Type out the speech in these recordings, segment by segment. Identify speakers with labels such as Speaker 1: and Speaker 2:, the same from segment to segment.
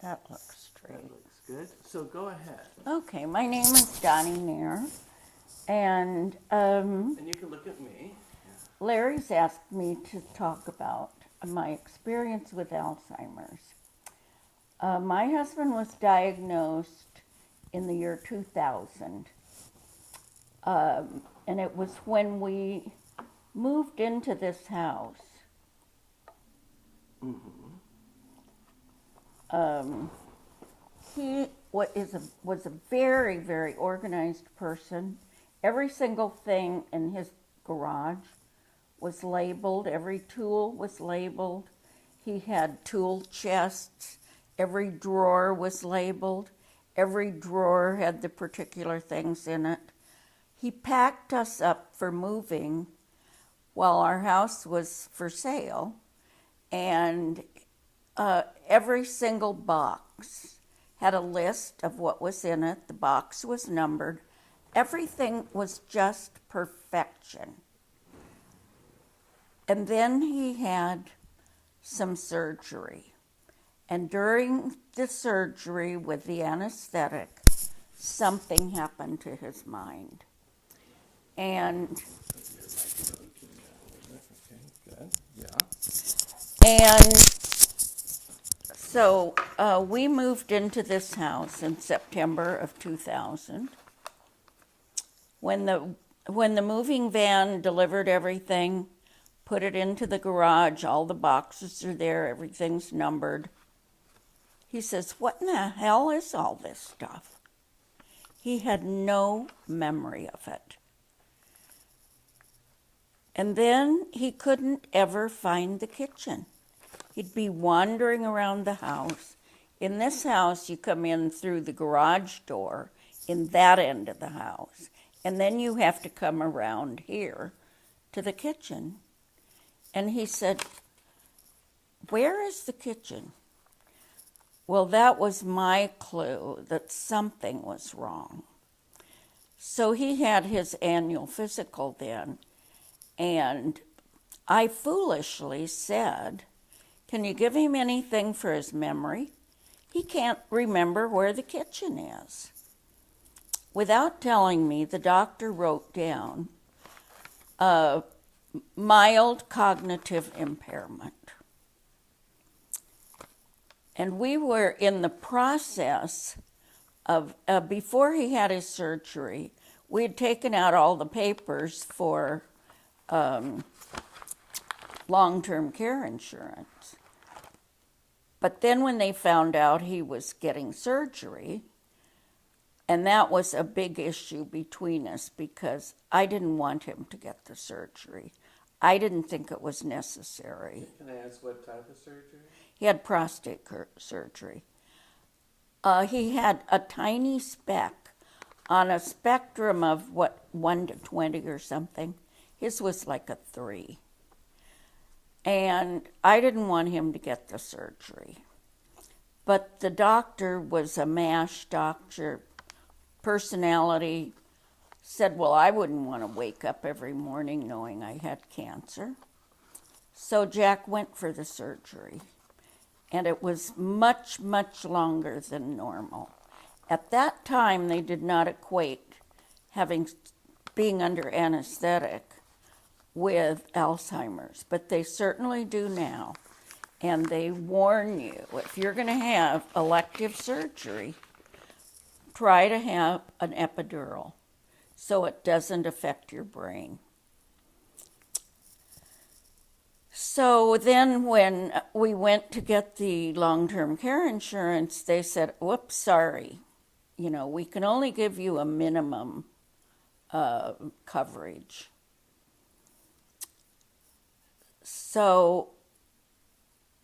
Speaker 1: That looks straight.
Speaker 2: That looks good. So go ahead.
Speaker 1: Okay, my name is Donnie Nair, and
Speaker 2: And you can look at me.
Speaker 1: Larry's asked me to talk about my experience with Alzheimer's. My husband was diagnosed in the year 2000, and it was when we moved into this house. He was a very, very organized person. Every single thing in his garage was labeled. Every tool was labeled. He had tool chests. Every drawer was labeled. Every drawer had the particular things in it. He packed us up for moving while our house was for sale, and every single box had a list of what was in it. The box was numbered. Everything was just perfection. And then he had some surgery. And during the surgery with the anesthetic, something happened to his mind. And so we moved into this house in September of 2000. When the moving van delivered everything, put it into the garage, all the boxes are there, everything's numbered. He says, "What in the hell is all this stuff?" He had no memory of it. And then he couldn't ever find the kitchen. He'd be wandering around the house. In this house, you come in through the garage door in that end of the house, and then you have to come around here to the kitchen. And he said, "Where is the kitchen?" Well, that was my clue that something was wrong. So he had his annual physical then, and I foolishly said, "Can you give him anything for his memory? He can't remember where the kitchen is." Without telling me, the doctor wrote down mild cognitive impairment. And we were in the process of, before he had his surgery, we had taken out all the papers for long-term care insurance. But then when they found out he was getting surgery, and that was a big issue between us because I didn't want him to get the surgery. I didn't think it was necessary.
Speaker 2: Can I ask what type of surgery?
Speaker 1: He had prostate surgery. He had a tiny speck on a spectrum of, 1 to 20 or something. His was like a 3. And I didn't want him to get the surgery. But the doctor was a MASH doctor, personality, said, well, I wouldn't want to wake up every morning knowing I had cancer. So Jack went for the surgery. And it was much, much longer than normal. At that time, they did not equate being under anesthetic with Alzheimer's, but they certainly do now. And they warn you, if you're going to have elective surgery, try to have an epidural so it doesn't affect your brain. So then when we went to get the long-term care insurance, they said, whoops, sorry, we can only give you a minimum coverage. So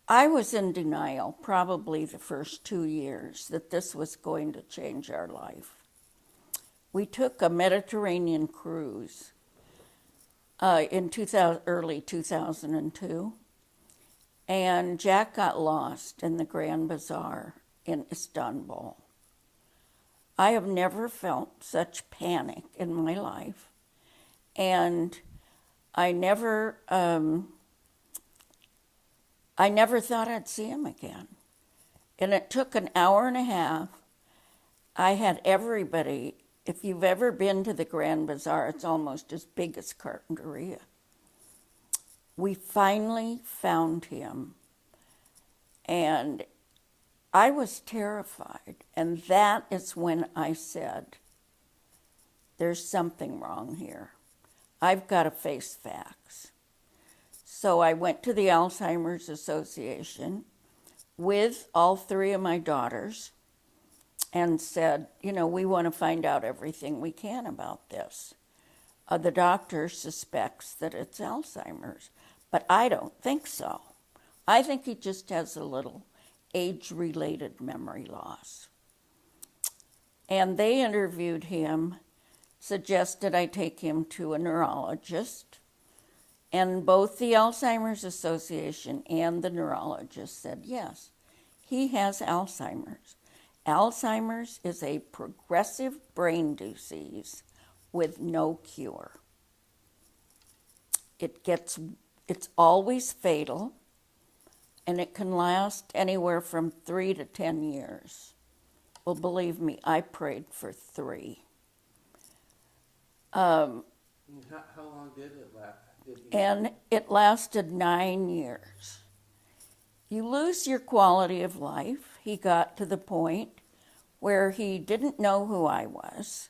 Speaker 1: I was in denial probably the first 2 years that this was going to change our life. We took a Mediterranean cruise in early 2002, and Jack got lost in the Grand Bazaar in Istanbul. I have never felt such panic in my life, and I never thought I'd see him again. And it took an hour and a half. I had everybody, if you've ever been to the Grand Bazaar, it's almost as big as Carpinteria. We finally found him, and I was terrified. And that is when I said, there's something wrong here. I've got to face facts. So I went to the Alzheimer's Association with all three of my daughters and said, we want to find out everything we can about this. The doctor suspects that it's Alzheimer's, but I don't think so. I think he just has a little age-related memory loss. And they interviewed him, suggested I take him to a neurologist, and both the Alzheimer's Association and the neurologist said, yes, he has Alzheimer's. Alzheimer's is a progressive brain disease with no cure. It's always fatal, and it can last anywhere from 3 to 10 years. Well, believe me, I prayed for 3.
Speaker 2: How long did it last?
Speaker 1: And it lasted 9 years. You lose your quality of life. He got to the point where he didn't know who I was.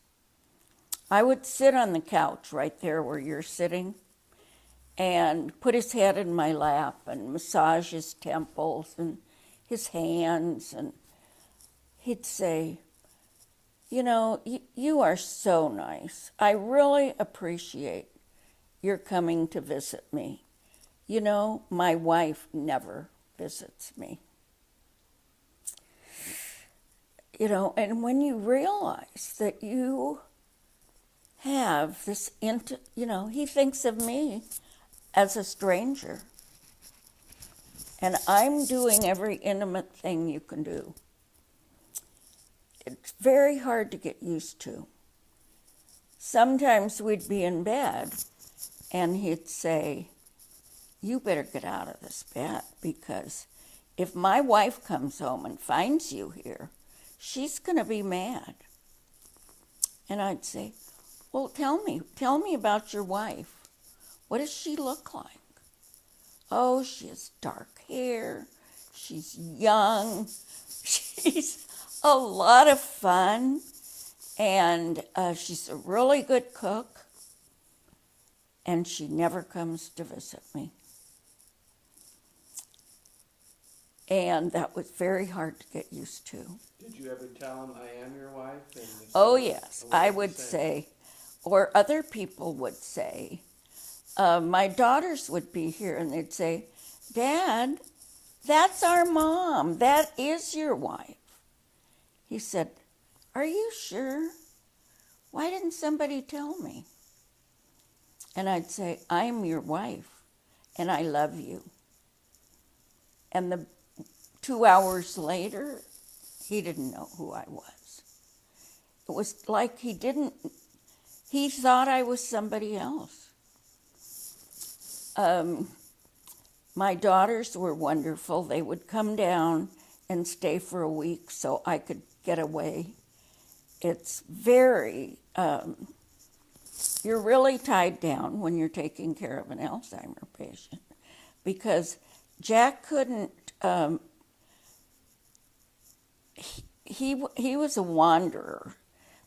Speaker 1: I would sit on the couch right there where you're sitting and put his head in my lap and massage his temples and his hands, and he'd say, you are so nice. I really appreciate your coming to visit me. My wife never visits me. And when you realize that you have this, he thinks of me as a stranger. And I'm doing every intimate thing you can do. It's very hard to get used to. Sometimes we'd be in bed, and he'd say, you better get out of this bed, because if my wife comes home and finds you here, she's going to be mad. And I'd say, well, tell me about your wife. What does she look like? Oh, she has dark hair. She's young. She's a lot of fun. And she's a really good cook. And she never comes to visit me. And that was very hard to get used to.
Speaker 2: Did you ever tell him, I am your wife?
Speaker 1: Oh, yes. I would say, or other people would say, my daughters would be here and they'd say, Dad, that's our mom. That is your wife. He said, are you sure? Why didn't somebody tell me? And I'd say, I'm your wife, and I love you. And 2 hours later, he didn't know who I was. It was like he thought I was somebody else. My daughters were wonderful. They would come down and stay for a week so I could get away. It's very, you're really tied down when you're taking care of an Alzheimer's patient, because Jack couldn't, he was a wanderer.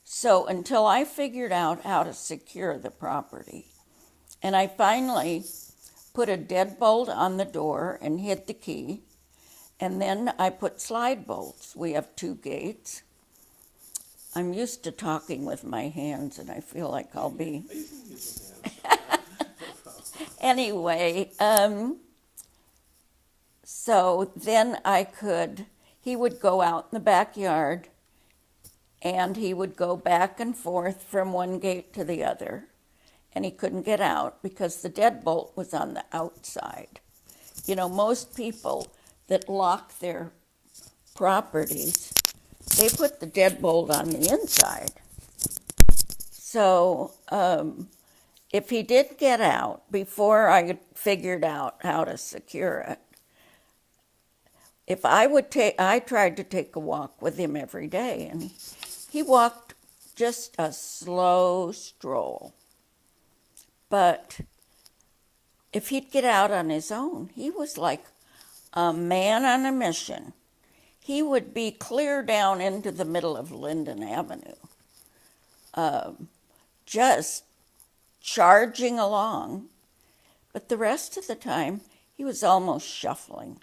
Speaker 1: So until I figured out how to secure the property, and I finally put a deadbolt on the door and hid the key, and then I put slide bolts. We have 2 gates. I'm used to talking with my hands, and I feel like I'll be... Anyway, so then he would go out in the backyard, and he would go back and forth from one gate to the other, and he couldn't get out because the deadbolt was on the outside. Most people that lock their properties, they put the deadbolt on the inside. So if he did get out before I figured out how to secure it, if I tried to take a walk with him every day, and he walked just a slow stroll. But if he'd get out on his own, he was like a man on a mission. He would be clear down into the middle of Linden Avenue, just charging along. But the rest of the time, he was almost shuffling.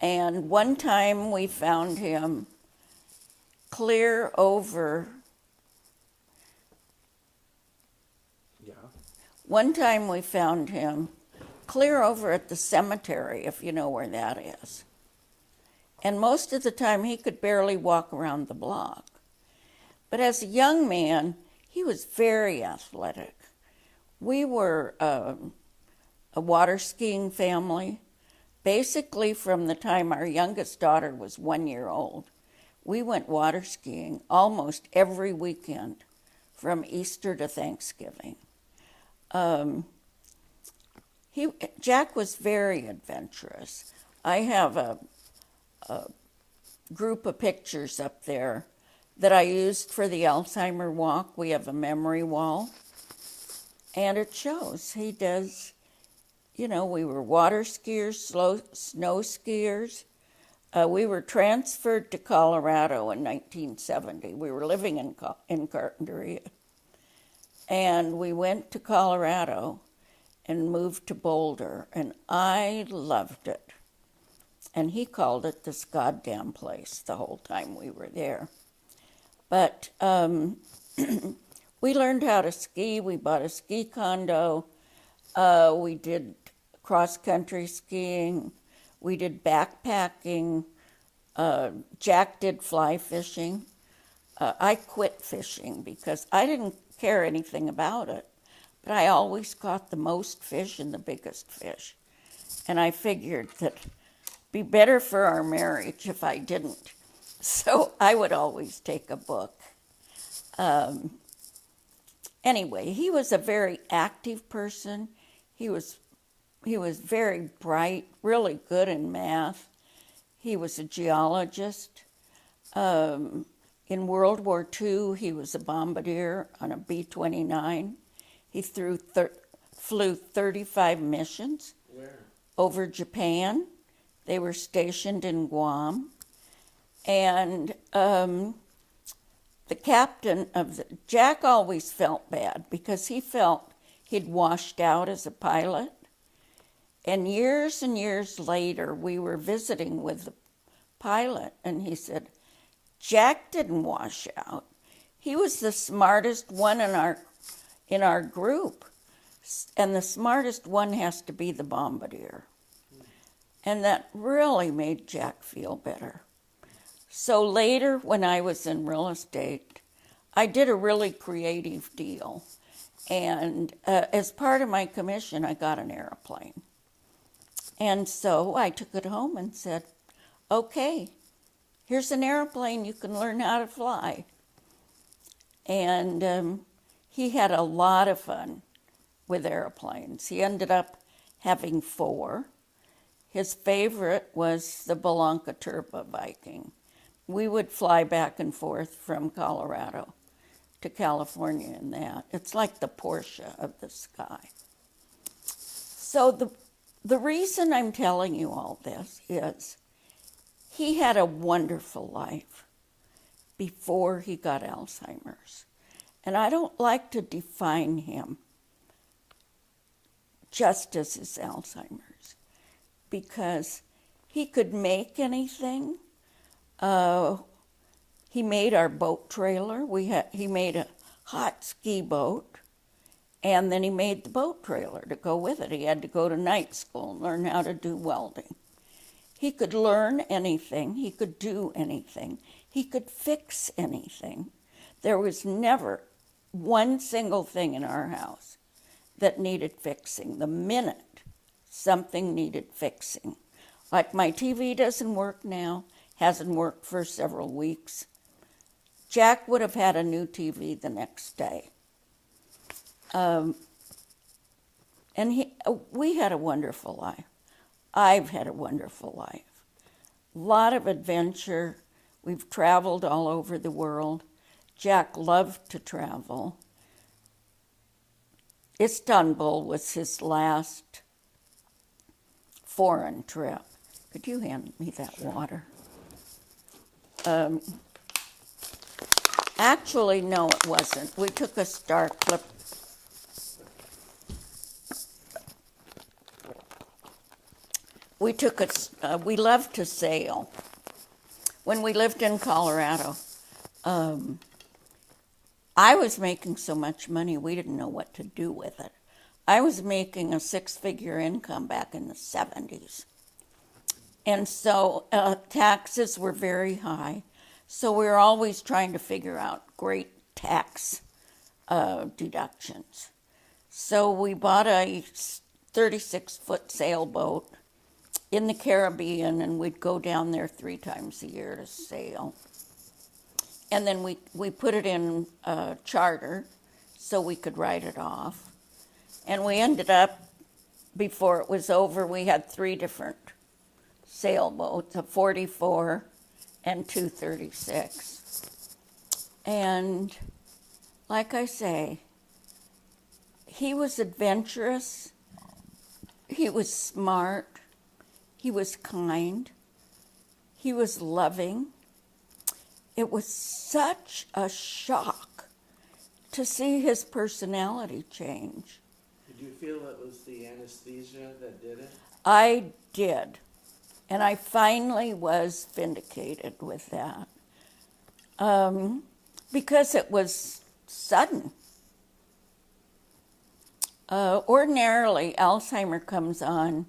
Speaker 1: And one time we found him clear over.
Speaker 2: Yeah.
Speaker 1: One time we found him clear over at the cemetery, if you know where that is. And most of the time he could barely walk around the block. But as a young man, he was very athletic. We were a water skiing family. Basically, from the time our youngest daughter was 1 year old, we went water skiing almost every weekend from Easter to Thanksgiving. Jack was very adventurous. I have a group of pictures up there that I used for the Alzheimer walk. We have a memory wall, and it shows he does. You know, we were water skiers, snow skiers. We were transferred to Colorado in 1970. We were living in Carpinteria. And we went to Colorado and moved to Boulder, and I loved it. And he called it this goddamn place the whole time we were there. But we learned how to ski. We bought a ski condo. We did cross-country skiing. We did backpacking. Jack did fly fishing. I quit fishing because I didn't care anything about it, but I always caught the most fish and the biggest fish. And I figured that it'd be better for our marriage if I didn't. So I would always take a book. Anyway, he was a very active person. He was very bright, really good in math. He was a geologist. In World War II, he was a bombardier on a B-29. He flew 35 missions.
Speaker 2: Where?
Speaker 1: Over Japan. They were stationed in Guam. And the captain of Jack always felt bad because he felt he'd washed out as a pilot. And years later, we were visiting with the pilot, and he said, Jack didn't wash out. He was the smartest one in our group. And the smartest one has to be the bombardier. And that really made Jack feel better. So later, when I was in real estate, I did a really creative deal. And as part of my commission, I got an airplane. And so I took it home and said, okay, here's an airplane you can learn how to fly. And he had a lot of fun with airplanes. He ended up having 4. His favorite was the Belanca Turbo Viking. We would fly back and forth from Colorado to California in that. It's like the Porsche of the sky. So the reason I'm telling you all this is he had a wonderful life before he got Alzheimer's. And I don't like to define him just as his Alzheimer's, because he could make anything. He made our boat trailer. He made a hot ski boat. And then he made the boat trailer to go with it. He had to go to night school and learn how to do welding. He could learn anything. He could do anything. He could fix anything. There was never one single thing in our house that needed fixing. The minute something needed fixing, like my TV doesn't work now, hasn't worked for several weeks, Jack would have had a new TV the next day. And we had a wonderful life. I've had a wonderful life. A lot of adventure. We've traveled all over the world. Jack loved to travel. Istanbul was his last foreign trip. Could you hand me that water? Actually, no, it wasn't. We took a Star Clip. We loved to sail. When we lived in Colorado, I was making so much money, we didn't know what to do with it. I was making a 6-figure income back in the 70s. And so taxes were very high. So we were always trying to figure out great tax deductions. So we bought a 36-foot sailboat in the Caribbean, and we'd go down there 3 times a year to sail. And then we put it in charter so we could write it off. And we ended up, before it was over, we had 3 different sailboats, a 44 and 236. And like I say, he was adventurous, he was smart, he was kind, he was loving. It was such a shock to see his personality change.
Speaker 2: Did you feel it was the anesthesia that did it?
Speaker 1: I did. And I finally was vindicated with that. Because it was sudden. Ordinarily, Alzheimer comes on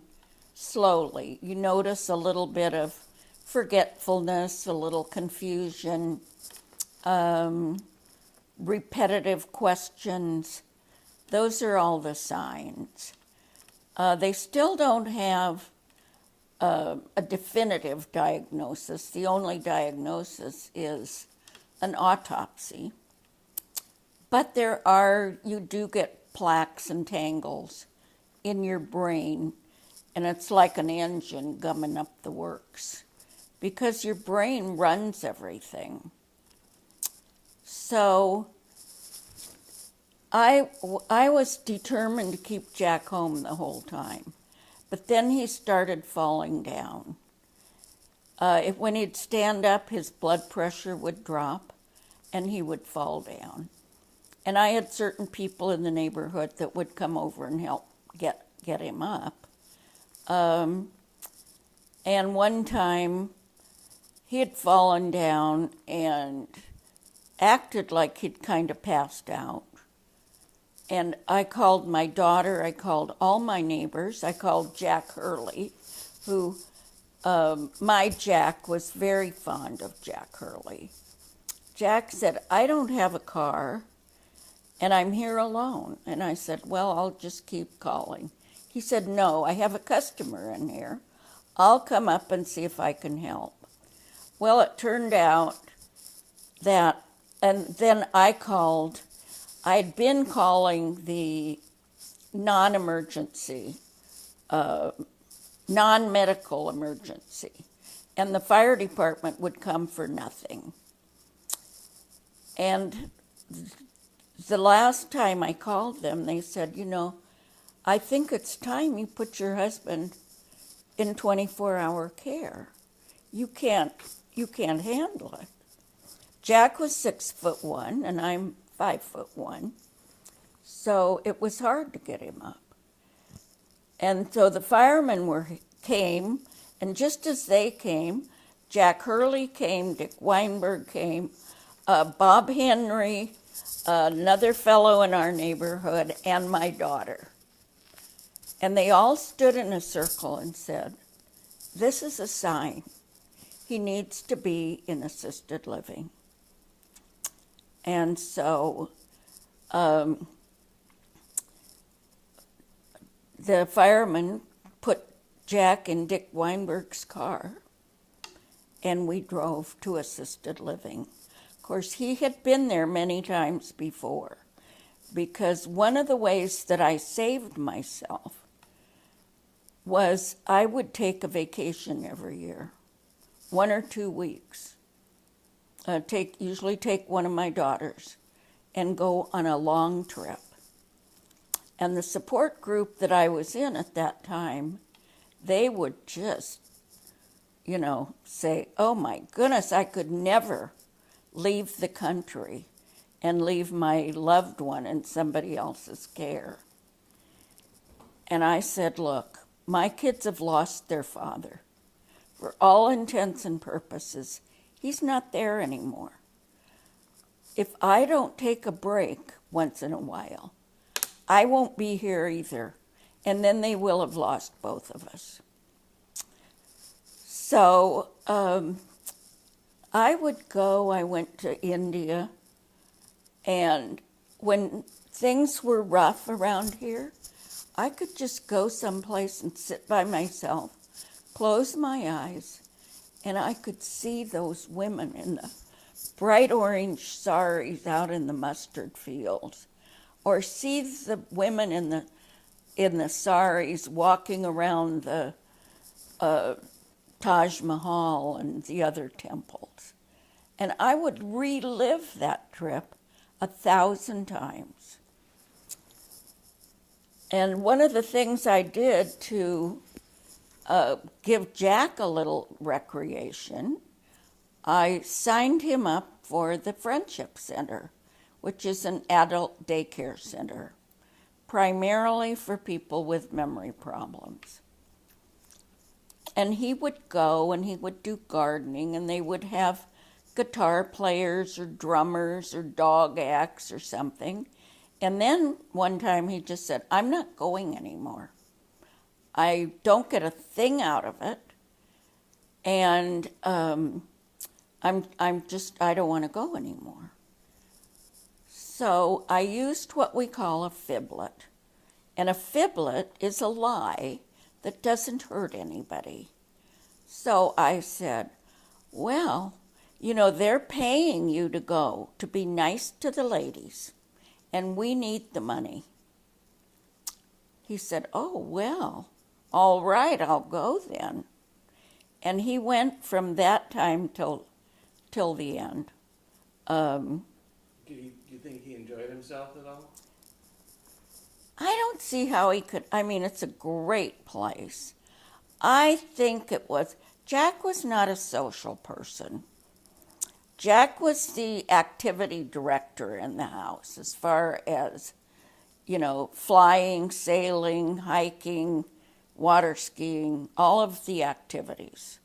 Speaker 1: slowly. You notice a little bit of forgetfulness, a little confusion, repetitive questions. Those are all the signs. They still don't have a definitive diagnosis. The only diagnosis is an autopsy. But you do get plaques and tangles in your brain, and it's like an engine gumming up the works, because your brain runs everything. So I was determined to keep Jack home the whole time. But then he started falling down. When he'd stand up, his blood pressure would drop, and he would fall down. And I had certain people in the neighborhood that would come over and help get him up. And one time, he had fallen down and acted like he'd kind of passed out. And I called my daughter, I called all my neighbors, I called Jack Hurley, who, my Jack was very fond of Jack Hurley. Jack said, I don't have a car, and I'm here alone. And I said, well, I'll just keep calling. He said, no, I have a customer in here. I'll come up and see if I can help. Well, it turned out that, and then I'd been calling the non-emergency, non-medical emergency, and the fire department would come for nothing. And the last time I called them, they said, I think it's time you put your husband in 24-hour care. You can't handle it. Jack was 6'1", and I'm 5'1", so it was hard to get him up. And so the firemen came, and just as they came, Jack Hurley came, Dick Weinberg came, Bob Henry, another fellow in our neighborhood, and my daughter. And they all stood in a circle and said, this is a sign. He needs to be in assisted living. And so the firemen put Jack in Dick Weinberg's car, and we drove to assisted living. Of course, he had been there many times before, because one of the ways that I saved myself was I would take a vacation every year, 1 or 2 weeks. Usually take one of my daughters and go on a long trip. And the support group that I was in at that time, they would just, say, oh my goodness, I could never leave the country and leave my loved one in somebody else's care. And I said, look, my kids have lost their father. For all intents and purposes, he's not there anymore. If I don't take a break once in a while, I won't be here either. And then they will have lost both of us. So I would go, I went to India, and when things were rough around here, I could just go someplace and sit by myself, close my eyes, and I could see those women in the bright orange saris out in the mustard fields, or see the women in the saris walking around the Taj Mahal and the other temples. And I would relive that trip 1,000 times. And one of the things I did to give Jack a little recreation, I signed him up for the Friendship Center, which is an adult daycare center, primarily for people with memory problems. And he would go and he would do gardening, and they would have guitar players or drummers or dog acts or something. And then one time he just said, I'm not going anymore. I don't get a thing out of it. And I don't want to go anymore. So I used what we call a fiblet. And a fiblet is a lie that doesn't hurt anybody. So I said, well, they're paying you to go to be nice to the ladies, and we need the money. He said, oh, well, all right, I'll go then. And he went from that time till the end.
Speaker 2: Do you think he enjoyed himself at all?
Speaker 1: I don't see how he could. I mean, it's a great place. I think Jack was not a social person. Jack was the activity director in the house as far as, flying, sailing, hiking, water skiing, all of the activities.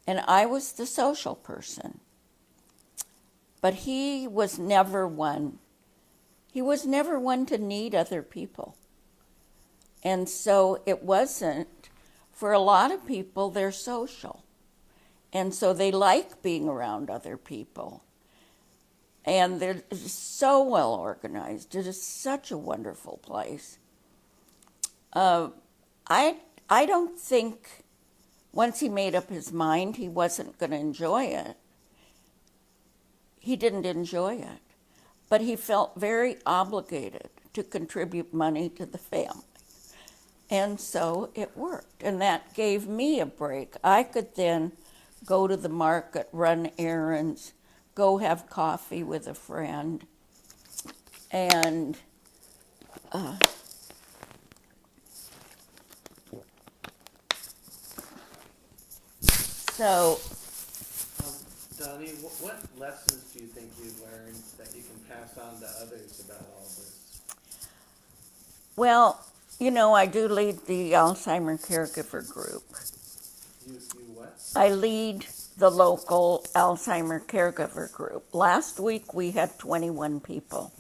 Speaker 1: And I was the social person. But he was never one. He was never one to need other people. And so it wasn't, for a lot of people, they're social. And so they like being around other people. And they're so well organized. It is such a wonderful place. I don't think once he made up his mind he wasn't going to enjoy it. He didn't enjoy it. But he felt very obligated to contribute money to the family. And so it worked. And that gave me a break. I could then go to the market, run errands, go have coffee with a friend. And so...
Speaker 2: Donnie, what lessons do you think you've learned that you can pass on to others about all this?
Speaker 1: Well, I do lead the Alzheimer caregiver group.
Speaker 2: You what?
Speaker 1: I lead the local Alzheimer caregiver group. Last week we had 21 people.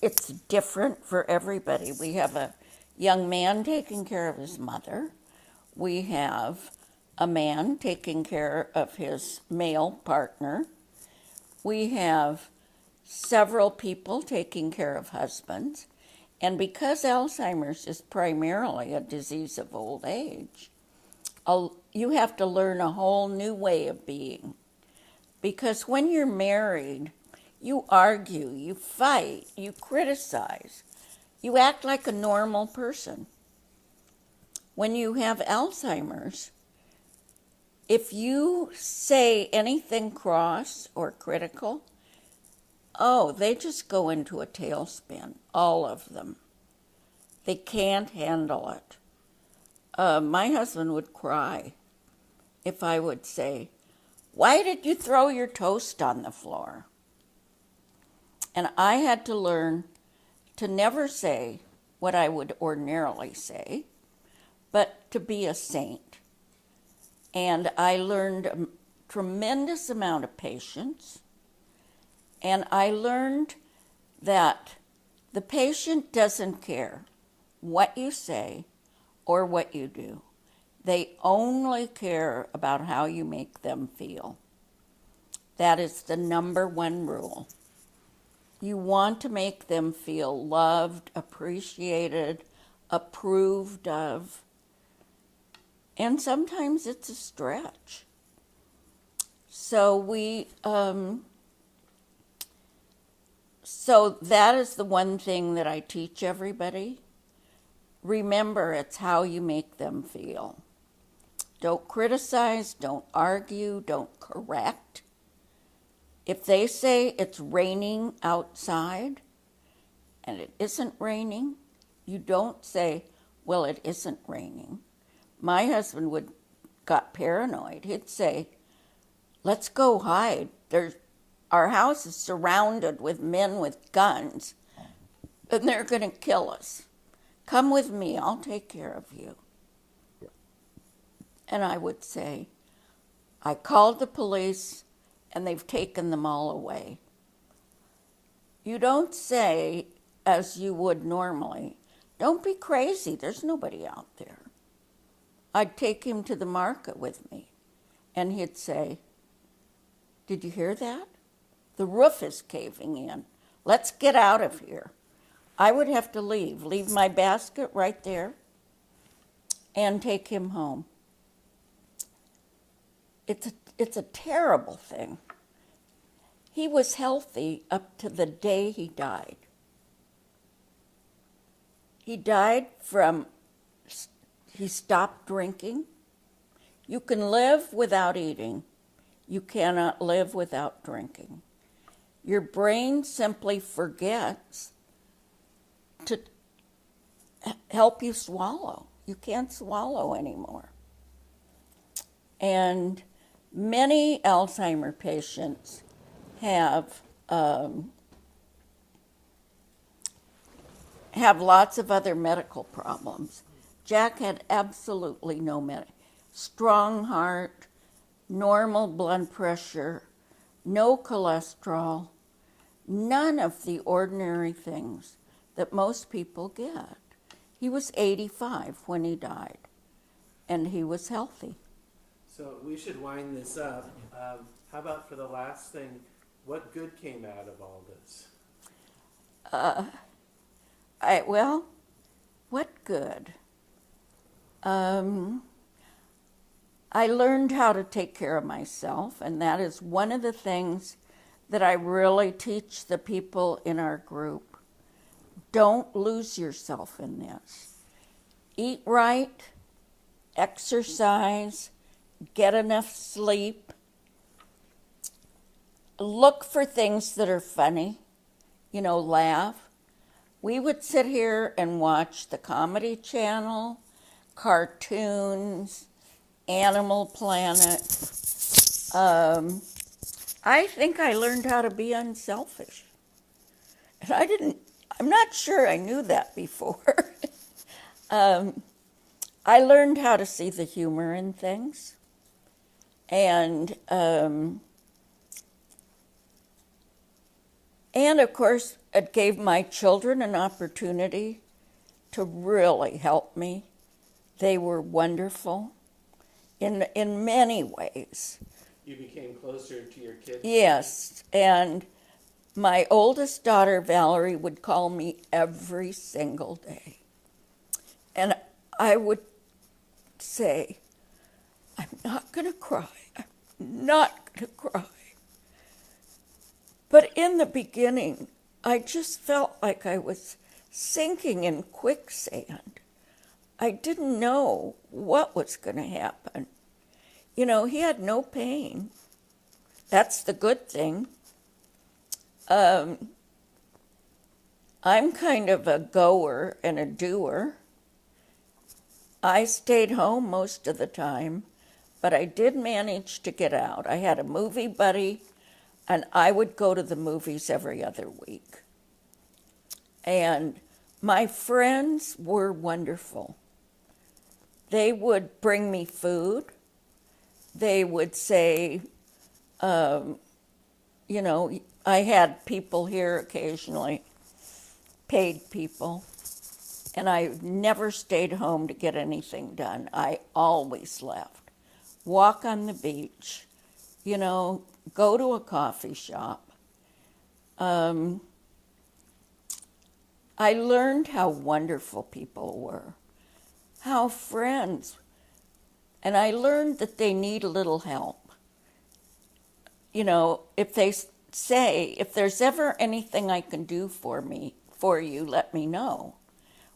Speaker 1: It's different for everybody. We have a young man taking care of his mother. We have a man taking care of his male partner. We have several people taking care of husbands. And because Alzheimer's is primarily a disease of old age, you have to learn a whole new way of being. Because when you're married, you argue, you fight, you criticize. You act like a normal person. When you have Alzheimer's, if you say anything cross or critical, oh, they just go into a tailspin, all of them. They can't handle it. My husband would cry if I would say, "Why did you throw your toast on the floor?" And I had to learn to never say what I would ordinarily say, but to be a saint. And I learned a tremendous amount of patience, and I learned that the patient doesn't care what you say or what you do. They only care about how you make them feel. That is the number one rule. You want to make them feel loved, appreciated, approved of, and sometimes it's a stretch. So so that is the one thing that I teach everybody. Remember, it's how you make them feel. Don't criticize, don't argue, don't correct. If they say it's raining outside and it isn't raining, you don't say, well, it isn't raining. My husband got paranoid. He'd say, let's go hide. Our house is surrounded with men with guns, and they're going to kill us. Come with me, I'll take care of you. And I would say, I called the police, and they've taken them all away. You don't say, as you would normally, don't be crazy, there's nobody out there. I'd take him to the market with me, and he'd say, did you hear that? The roof is caving in. Let's get out of here. I would have to leave my basket right there, and take him home. It's a terrible thing. He was healthy up to the day he died. He died he stopped drinking. You can live without eating. You cannot live without drinking. Your brain simply forgets to help you swallow. You can't swallow anymore. And many Alzheimer patients have lots of other medical problems. Jack had absolutely no strong heart, normal blood pressure, no cholesterol, none of the ordinary things that most people get. He was 85 when he died, and he was healthy.
Speaker 2: So we should wind this up. How about for the last thing, what good came out of all this?
Speaker 1: What good? I learned how to take care of myself, and that is one of the things that I really teach the people in our group. Don't lose yourself in this. Eat right, exercise, get enough sleep. Look for things that are funny, laugh. We would sit here and watch the Comedy Channel, cartoons, Animal Planet. I think I learned how to be unselfish. And I'm not sure I knew that before. I learned how to see the humor in things. And of course, it gave my children an opportunity to really help me. They were wonderful in many ways.
Speaker 2: You became closer to your kids?
Speaker 1: Yes, and my oldest daughter, Valerie, would call me every single day. And I would say, I'm not going to cry. I'm not going to cry. But in the beginning, I just felt like I was sinking in quicksand. I didn't know what was going to happen. You know, he had no pain. That's the good thing. I'm kind of a goer and a doer. I stayed home most of the time, but I did manage to get out. I had a movie buddy, and I would go to the movies every other week. And my friends were wonderful. They would bring me food. They would say, you know, I had people here occasionally, paid people, and I never stayed home to get anything done. I always left. Walk on the beach, you know, go to a coffee shop. I learned how wonderful people were, how friends, and I learned that they need a little help. You know, if they say, if there's ever anything I can do for you, let me know.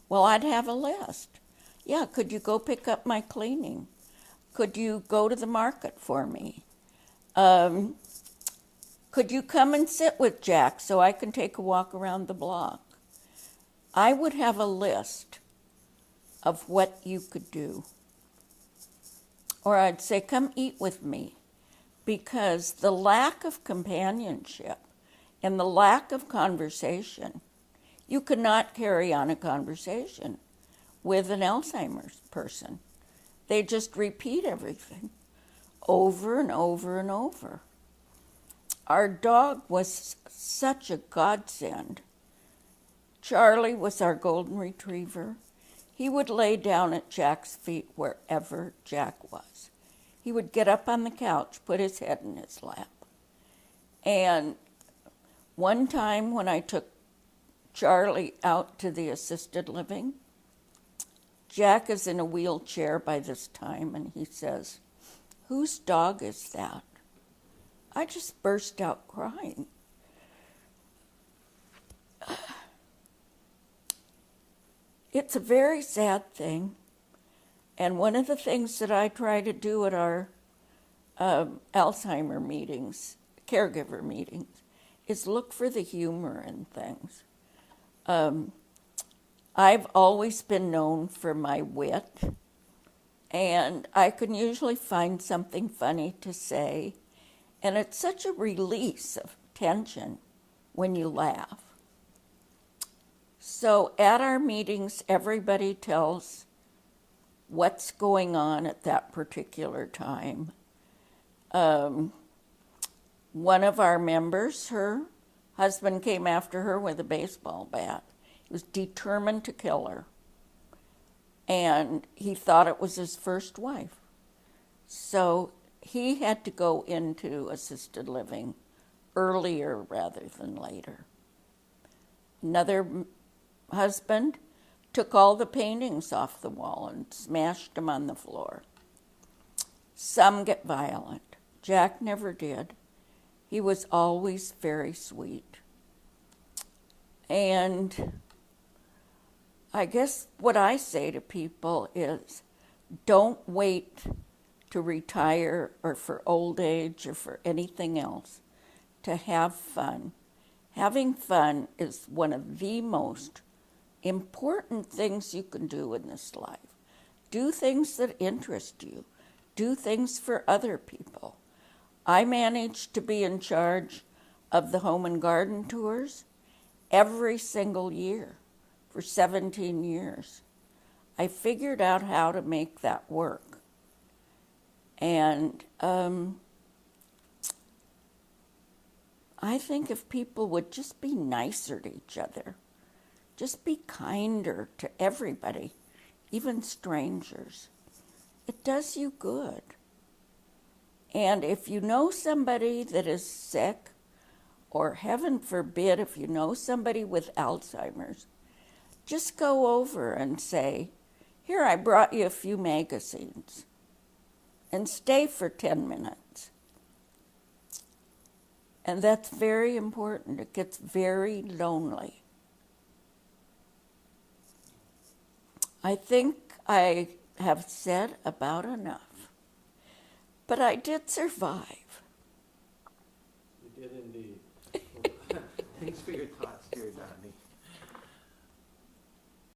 Speaker 1: Well, I'd have a list. Yeah, could you go pick up my cleaning? Could you go to the market for me? Could you come and sit with Jack so I can take a walk around the block? I would have a list of what you could do. Or I'd say, come eat with me. Because the lack of companionship and the lack of conversation, you cannot carry on a conversation with an Alzheimer's person. They just repeat everything over and over and over. Our dog was such a godsend. Charlie was our golden retriever. He would lay down at Jack's feet wherever Jack was. He would get up on the couch, put his head in his lap. And one time when I took Charlie out to the assisted living, Jack is in a wheelchair by this time, and he says, "Whose dog is that?" I just burst out crying. It's a very sad thing. And one of the things that I try to do at our Alzheimer meetings, caregiver meetings, is look for the humor in things. I've always been known for my wit, and I can usually find something funny to say, and it's such a release of tension when you laugh. So at our meetings, everybody tells what's going on at that particular time. One of our members, her husband came after her with a baseball bat. He was determined to kill her. And he thought it was his first wife. So he had to go into assisted living earlier rather than later. Another husband took all the paintings off the wall and smashed them on the floor. Some get violent. Jack never did. He was always very sweet. And I guess what I say to people is, don't wait to retire or for old age or for anything else to have fun. Having fun is one of the most important things you can do in this life. Do things that interest you. Do things for other people. I managed to be in charge of the home and garden tours every single year for 17 years. I figured out how to make that work. And I think if people would just be nicer to each other, just be kinder to everybody, even strangers, it does you good. And if you know somebody that is sick, or heaven forbid, if you know somebody with Alzheimer's, just go over and say, "Here, I brought you a few magazines," and stay for 10 minutes. And that's very important. It gets very lonely. I think I have said about enough, but I did survive.
Speaker 2: You did indeed. Thanks for your thoughts, dear Donnie.